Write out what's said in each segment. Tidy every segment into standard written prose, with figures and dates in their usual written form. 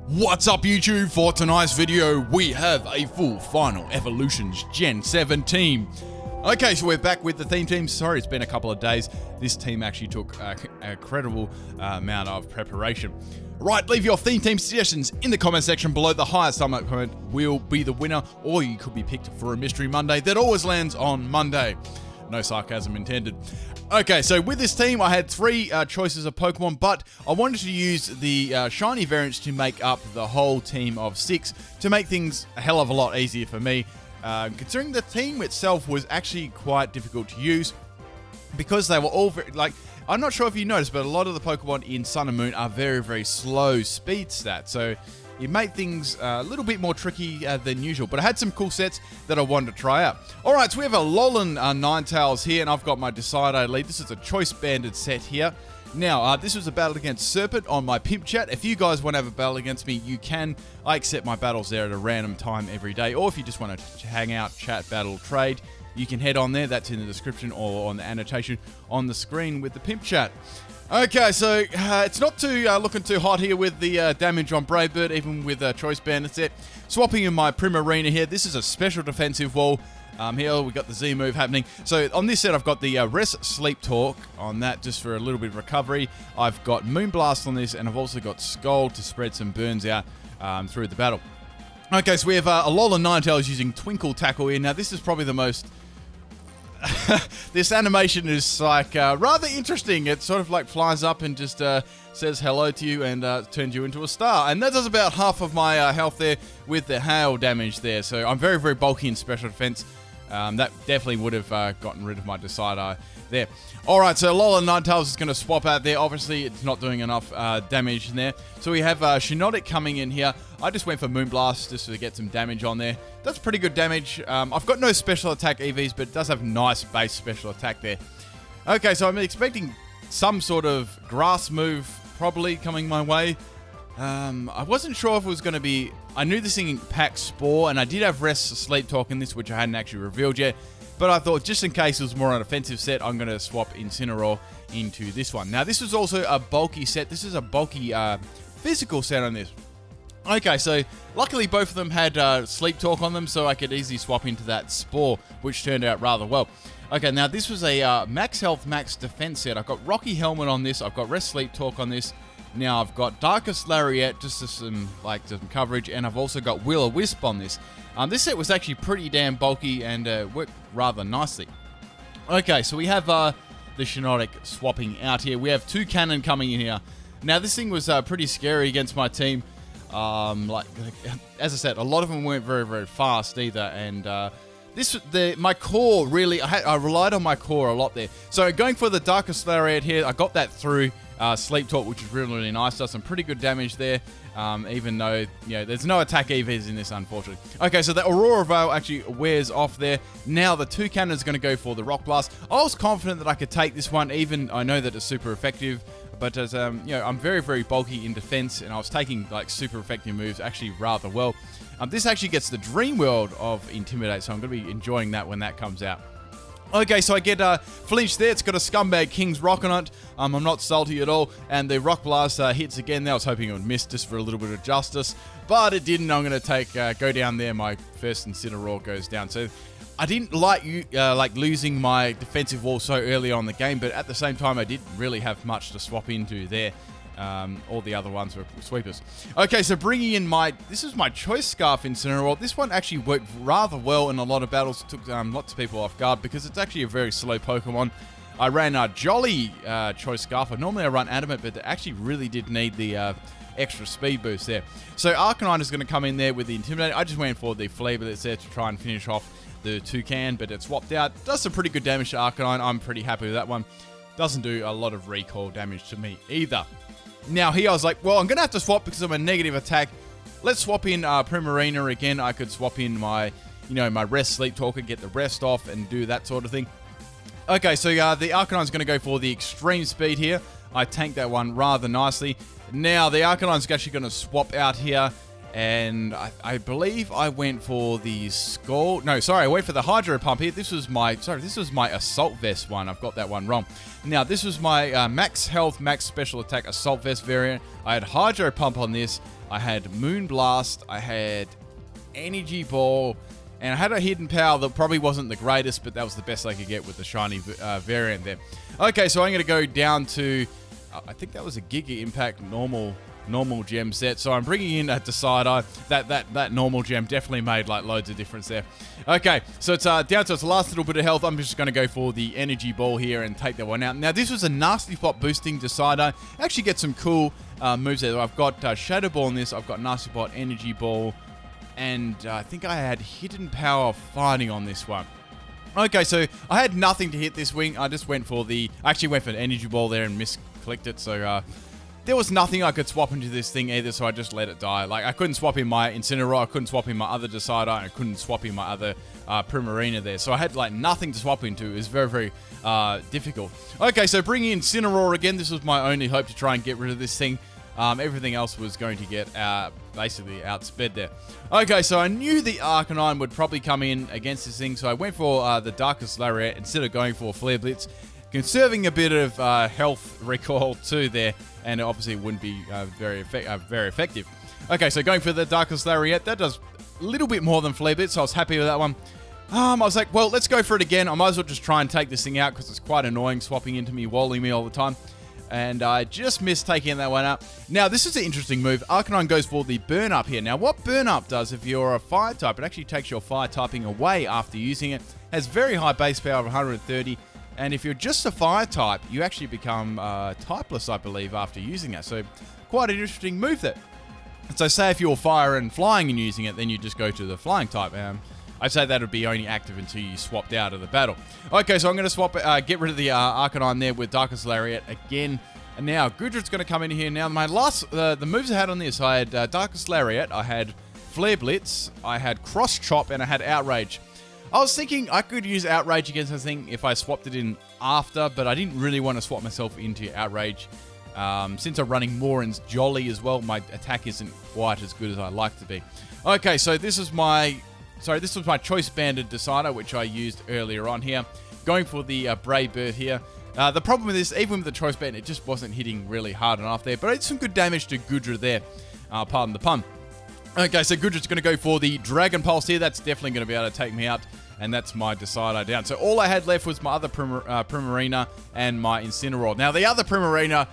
What's up YouTube? For tonight's video we have a full Final Evolutions Gen 7 team. Okay, so we're back with the theme team. Sorry, it's been a couple of days. This team actually took an incredible amount of preparation. Right, leave your theme team suggestions in the comment section below. The highest comment will be the winner, or you could be picked for a Mystery Monday that always lands on Monday. No sarcasm intended. Okay, so with this team, I had three choices of Pokemon, but I wanted to use the shiny variants to make up the whole team of 6 to make things a hell of a lot easier for me. Considering the team itself was actually quite difficult to use because they were all very, I'm not sure if you noticed, but a lot of the Pokemon in Sun and Moon are very, very slow speed stats. So it made things a little bit more tricky than usual, but I had some cool sets that I wanted to try out. Alright, so we have a Alolan Ninetales here, and I've got my Decidueye lead. This is a Choice Banded set here. Now, this was a battle against Serpent on my Pimp Chat. If you guys want to have a battle against me, you can. I accept my battles there at a random time every day, or if you just want to hang out, chat, battle, trade, you can head on there. That's in the description or on the annotation on the screen with the Pimp Chat. Okay, so it's not too looking too hot here with the damage on Brave Bird, even with Choice Banded set. Swapping in my Primarina here. This is a special defensive wall. Here we got the Z move happening. So on this set, I've got the Rest Sleep Talk on that just for a little bit of recovery. I've got Moonblast on this, and I've also got Scald to spread some burns out through the battle. Okay, so we have Alolan Ninetales using Twinkle Tackle here. Now, this is probably the most... this animation is like rather interesting. It sort of like flies up and just says hello to you and turns you into a star. And that does about half of my health there with the hail damage there. So I'm very, very bulky in special defense. That definitely would have gotten rid of my Decidueye there. Alright, so Alolan Ninetales is going to swap out there. Obviously, it's not doing enough damage in there. So we have Shiinotic coming in here. I just went for Moonblast just to get some damage on there. That's pretty good damage. I've got no special attack EVs, but it does have nice base special attack there. Okay, so I'm expecting some sort of grass move probably coming my way. I wasn't sure if it was going to be... I knew this thing packs Spore, and I did have Rest Sleep Talk in this, which I hadn't actually revealed yet. But I thought, just in case it was more an offensive set, I'm going to swap Incineroar into this one. Now, this was also a bulky set. This is a bulky physical set on this. Okay, so luckily both of them had Sleep Talk on them, so I could easily swap into that Spore, which turned out rather well. Okay, now this was a max health, max defense set. I've got Rocky Helmet on this. I've got Rest Sleep Talk on this. Now I've got Darkest Lariat just to some coverage, and I've also got Will-O-Wisp on this. This set was actually pretty damn bulky and worked rather nicely. Okay, so we have the Shiinotic swapping out here. We have Toucannon coming in here. Now this thing was pretty scary against my team. As I said, a lot of them weren't very, very fast either, and my core really, I relied on my core a lot there. So going for the Darkest Lariat here, I got that through Sleep Talk, which is really, really nice. Does some pretty good damage there, even though, there's no attack EVs in this, unfortunately. Okay, so the Aurora Veil actually wears off there. Now the Toucannon is going to go for the Rock Blast. I was confident that I could take this one, even I know that it's super effective. But as I'm very, very bulky in defense, and I was taking super effective moves actually rather well. This actually gets the Dream World of Intimidate, so I'm going to be enjoying that when that comes out. Okay, so I get Flinch there. It's got a Scumbag King's Rock on it. I'm not salty at all. And the Rock Blast hits again. I was hoping it would miss just for a little bit of justice, but it didn't. I'm going to go down there. My first Incineroar goes down. So I didn't like losing my defensive wall so early on in the game, but at the same time, I didn't really have much to swap into there. All the other ones were sweepers. Okay, so bringing in this is my Choice Scarf Incineroar. This one actually worked rather well in a lot of battles. It took lots of people off guard because it's actually a very slow Pokemon. I ran a Jolly Choice Scarf. Normally I run Adamant, but they actually really did need the extra speed boost there. So Arcanine is going to come in there with the Intimidate. I just went for the Flavor that's there to try and finish off the Toucan, but it swapped out. Does some pretty good damage to Arcanine. I'm pretty happy with that one. Doesn't do a lot of recall damage to me either. Now here I was like, well, I'm going to have to swap because I'm a negative attack. Let's swap in Primarina again. I could swap in my, my Rest Sleep Talker, get the rest off and do that sort of thing. Okay, so the Arcanine's going to go for the extreme speed here. I tanked that one rather nicely. Now the Arcanine's actually going to swap out here. And I believe I went for the Skull. No, sorry, I went for the Hydro Pump here. This was my Assault Vest one. I've got that one wrong. Now, this was my Max Health, Max Special Attack Assault Vest variant. I had Hydro Pump on this. I had Moon Blast. I had Energy Ball. And I had a Hidden Power that probably wasn't the greatest, but that was the best I could get with the shiny variant there. Okay, so I'm going to go down to, I think that was a Giga Impact normal gem set. So I'm bringing in a Decider. That normal gem definitely made like loads of difference there. Okay, so it's down to its last little bit of health. I'm just going to go for the Energy Ball here and take that one out. Now, this was a Nasty Spot boosting Decider. Actually get some cool moves there. I've got Shadow Ball in this. I've got Nasty Spot, Energy Ball, and I think I had Hidden Power Fighting on this one. Okay, so I had nothing to hit this wing. I just went for I actually went for an Energy Ball there and misclicked it. So there was nothing I could swap into this thing either, so I just let it die. Like, I couldn't swap in my Incineroar, I couldn't swap in my other Decider, and I couldn't swap in my other Primarina there. So I had, like, nothing to swap into. It was very, very difficult. Okay, so bringing in Incineroar again. This was my only hope to try and get rid of this thing. Everything else was going to get basically outsped there. Okay, so I knew the Arcanine would probably come in against this thing, so I went for the Darkest Lariat instead of going for Flare Blitz, conserving a bit of health recoil too there, and it obviously wouldn't be very effective. Okay, so going for the Darkest Lariat, that does a little bit more than Flare Blitz, so I was happy with that one. I was like, well, let's go for it again. I might as well just try and take this thing out because it's quite annoying swapping into me, walling me all the time. And I just missed taking that one out. Now, this is an interesting move. Arcanine goes for the Burn Up here. Now, what Burn Up does, if you're a Fire type, it actually takes your Fire typing away after using it. Has very high base power of 130. And if you're just a Fire type, you actually become typeless, I believe, after using it. So, quite an interesting move there. So, say if you're Fire and Flying and using it, then you just go to the Flying type. I'd say that would be only active until you swapped out of the battle. Okay, so I'm going to swap, get rid of the Arcanine there with Darkest Lariat again. And now Goodret's going to come in here. Now, my last, the moves I had on this, I had Darkest Lariat, I had Flare Blitz, I had Cross Chop, and I had Outrage. I was thinking I could use Outrage against this thing if I swapped it in after, but I didn't really want to swap myself into Outrage. Since I'm running Morin's Jolly as well, my attack isn't quite as good as I'd like to be. Okay, so this was my Choice Banded Decider, which I used earlier on here. Going for the Brave Bird here. The problem with this, even with the Choice Band, it just wasn't hitting really hard enough there. But I did some good damage to Goodra there. Pardon the pun. Okay, so Goodra's going to go for the Dragon Pulse here. That's definitely going to be able to take me out. And that's my Decider down. So all I had left was my other Primarina and my Incineroar. Now, the other Primarina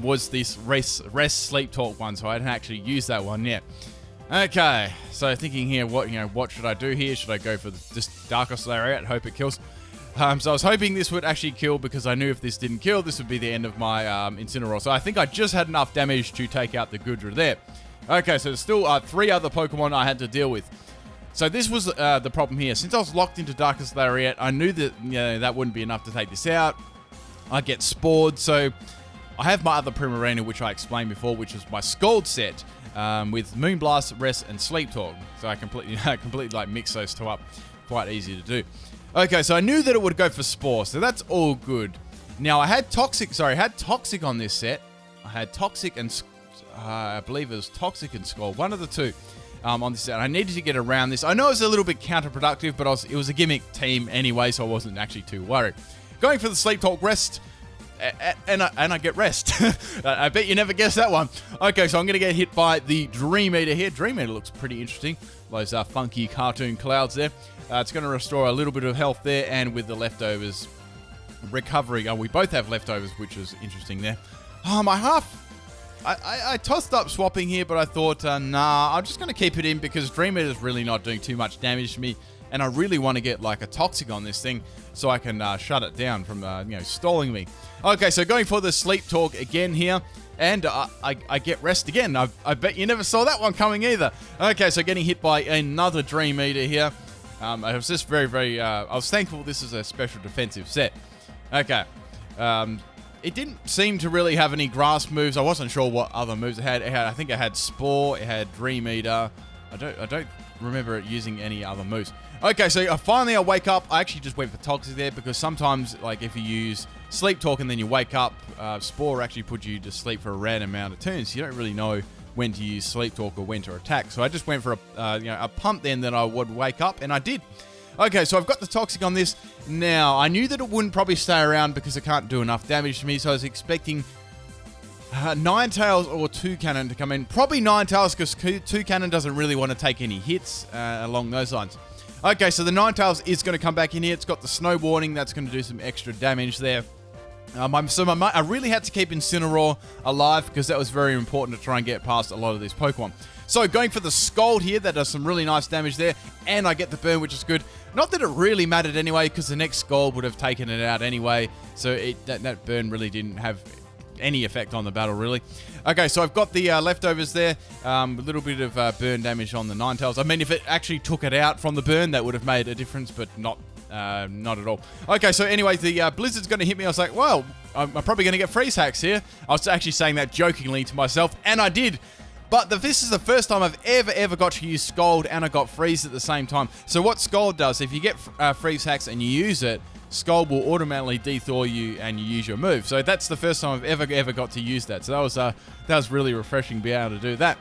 was this Rest Sleep Talk one. So I didn't actually use that one yet. Okay, so thinking here, what should I do here? Should I go for this Darkest Lariat? Hope it kills. So I was hoping this would actually kill because I knew if this didn't kill, this would be the end of my Incineroar. So I think I just had enough damage to take out the Goodra there. Okay, so there's still 3 other Pokemon I had to deal with. So this was the problem here. Since I was locked into Darkest Lariat, I knew that that wouldn't be enough to take this out. I get Spored, so I have my other Primarina, which I explained before, which is my Scald set. With Moonblast, Rest, and Sleep Talk. So I completely like mix those two up. Quite easy to do. Okay, so I knew that it would go for Spore, so that's all good. Now I had Toxic on this set. I had Toxic and I believe it was Toxic and Scald, one of the two on this set. I needed to get around this. I know it was a little bit counterproductive, but it was a gimmick team anyway, so I wasn't actually too worried. Going for the Sleep Talk Rest. And I get Rest. I bet you never guessed that one. Okay, so I'm going to get hit by the Dream Eater here. Dream Eater looks pretty interesting. Those funky cartoon clouds there. It's going to restore a little bit of health there, and with the leftovers recovering. We both have leftovers, which is interesting there. I tossed up swapping here, but I thought, nah, I'm just going to keep it in because Dream Eater's really not doing too much damage to me. And I really want to get like a Toxic on this thing so I can shut it down from stalling me. Okay, so going for the Sleep Talk again here. And I get Rest again. I bet you never saw that one coming either. Okay, so getting hit by another Dream Eater here. I was just very, I was thankful this is a special defensive set. Okay. It didn't seem to really have any grass moves. I wasn't sure what other moves it had. I think it had Spore, it had Dream Eater. I don't remember it using any other moves. Okay, so finally I wake up. I actually just went for Toxic there because sometimes, like, if you use Sleep Talk and then you wake up, Spore actually puts you to sleep for a random amount of turns. You don't really know when to use Sleep Talk or when to attack. So I just went for a pump then that I would wake up, and I did. Okay, so I've got the Toxic on this. Now, I knew that it wouldn't probably stay around because it can't do enough damage to me, so I was expecting Ninetales or Toucannon to come in. Probably Ninetales because Toucannon doesn't really want to take any hits along those lines. Okay, so the Ninetales is going to come back in here. It's got the Snow Warning. That's going to do some extra damage there. I really had to keep Incineroar alive because that was very important to try and get past a lot of these Pokemon. So going for the Scald here, that does some really nice damage there, and I get the burn, which is good. Not that it really mattered anyway, because the next Scald would have taken it out anyway, so that burn really didn't have any effect on the battle, really. Okay, so I've got the leftovers there, a little bit of burn damage on the Ninetales. I mean, if it actually took it out from the burn, that would have made a difference, but not at all. Okay, so anyway, the Blizzard's going to hit me. I was like, well, I'm probably going to get freeze hacks here. I was actually saying that jokingly to myself, and I did. But this is the first time I've ever got to use Scald and I got Freeze at the same time. So what Scald does, if you get Freeze hacks and you use it, Scald will automatically de-Thaw you and you use your move. So that's the first time I've ever got to use that. So that was really refreshing to be able to do that.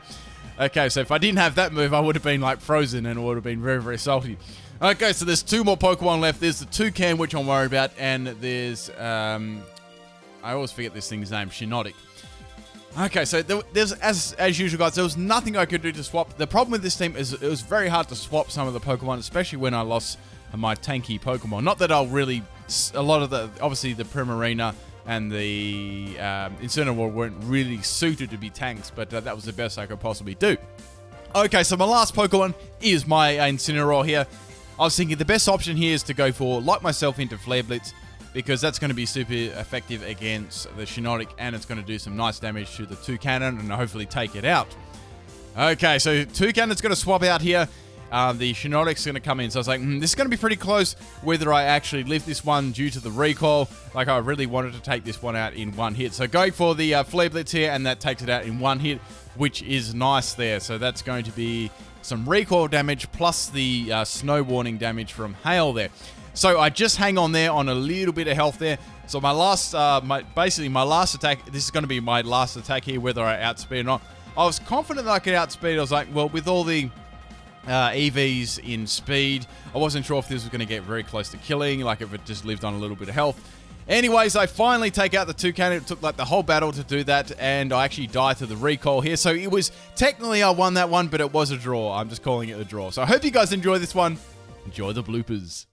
Okay, so if I didn't have that move, I would have been like frozen and it would have been very, very salty. Okay, so there's 2 more Pokemon left. There's the Toucan, which I'm worried about, and there's I always forget this thing's name, Shiinotic. Okay, so there's as usual, guys, there was nothing I could do to swap. The problem with this team is it was very hard to swap some of the Pokemon, especially when I lost my tanky Pokemon. Not that I'll really, a lot of the, obviously the Primarina and the Incineroar weren't really suited to be tanks, but that was the best I could possibly do. Okay, so my last Pokemon is my Incineroar here. I was thinking the best option here is to go for Lock Myself into Flare Blitz, because that's going to be super effective against the Shiinotic, and it's going to do some nice damage to the Toucannon and hopefully take it out. Okay, so Toucannon's going to swap out here. The Shiinotic's going to come in. So I was like, this is going to be pretty close whether I actually live this one due to the recoil. Like, I really wanted to take this one out in one hit. So going for the Flare Blitz here, and that takes it out in one hit, which is nice there. So that's going to be some recoil damage plus the Snow Warning damage from Hail there. So I just hang on there on a little bit of health there. So my last, basically my last attack, this is going to be my last attack here, whether I outspeed or not. I was confident that I could outspeed. I was like, well, with all the EVs in speed, I wasn't sure if this was going to get very close to killing, like if it just lived on a little bit of health. Anyways, I finally take out the Toucannon. It took like the whole battle to do that, and I actually died to the recoil here. So it was, technically I won that one, but it was a draw. I'm just calling it a draw. So I hope you guys enjoy this one. Enjoy the bloopers.